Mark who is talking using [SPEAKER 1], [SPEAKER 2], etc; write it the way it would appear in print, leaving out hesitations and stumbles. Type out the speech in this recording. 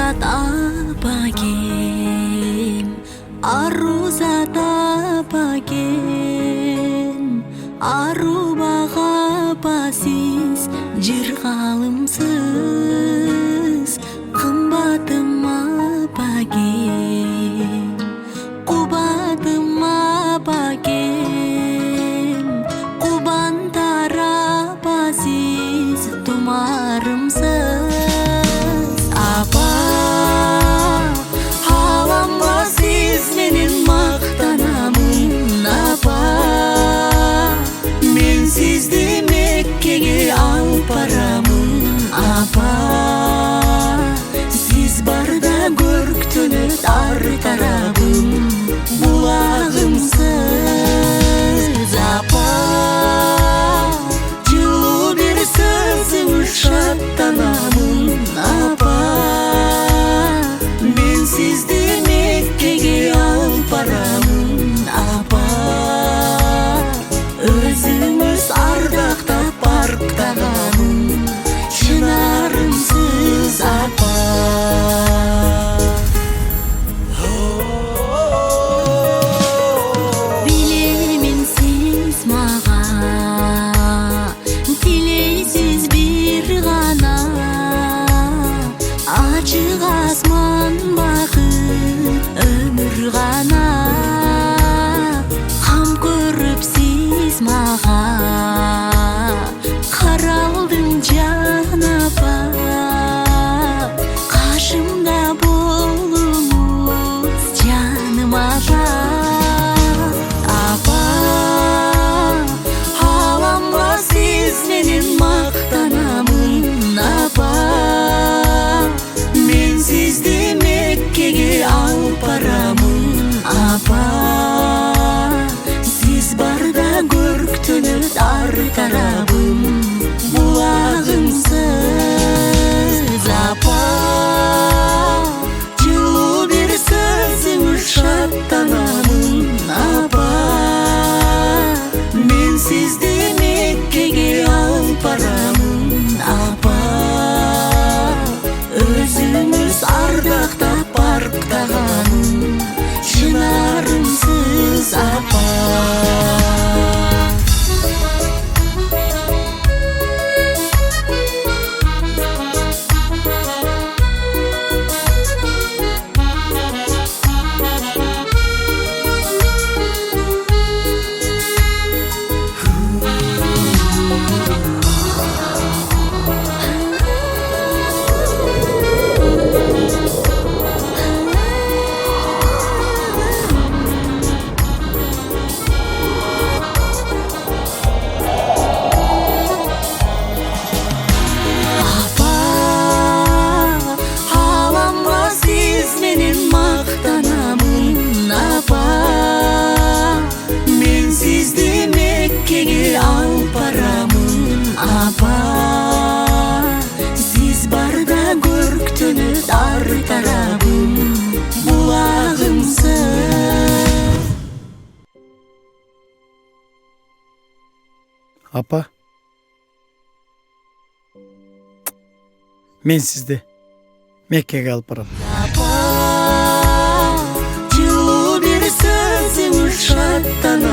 [SPEAKER 1] zat apagem, arru zat apagem, arru бағапасыз, жыр ғалымсыз, қымбатым апагем, қубатым апагем, қубантар апасыз, тұмарымсыз. Апа, аламға сіз менен мақтанамын. Апа, мен сізді Меккеге алып барамын. Апа, сіз барда көріктенет ар тарабым, бұлағымсыз. Апа, жылу бір сөзің шаттанамын. Апа, мен сізді Меккеге алып барамын. Апа, өзіміз ардақтап парықтағаным, шынарымсыз. Апа, білемін сіз маған тілейсіз бір ғана, ашық асман бақыт өмір ғана. Қам көріп сіз маған қаралдың жан. Апа, қашымда болыңыз жаным. Апа, апа, аламға сіз менен мақтанамын. Апа, мен сізді Меккеге алып барамын. Апа, сіз барда көріктенет ар тарабым, бұлағымсыз. Апа, жылу бір сөзің шаттанамын. Апа, мен сізді Меккеге алып барамын. Апа, өзіміз ардақтап парықтағаным, шынарымсыз. Апа, сіз барда көріктенет ар тарабым, бұлағымсыз.
[SPEAKER 2] Апа, мен сізді Меккеге алып барамын.
[SPEAKER 1] Апа, жылу бір сөзің шаттанамын.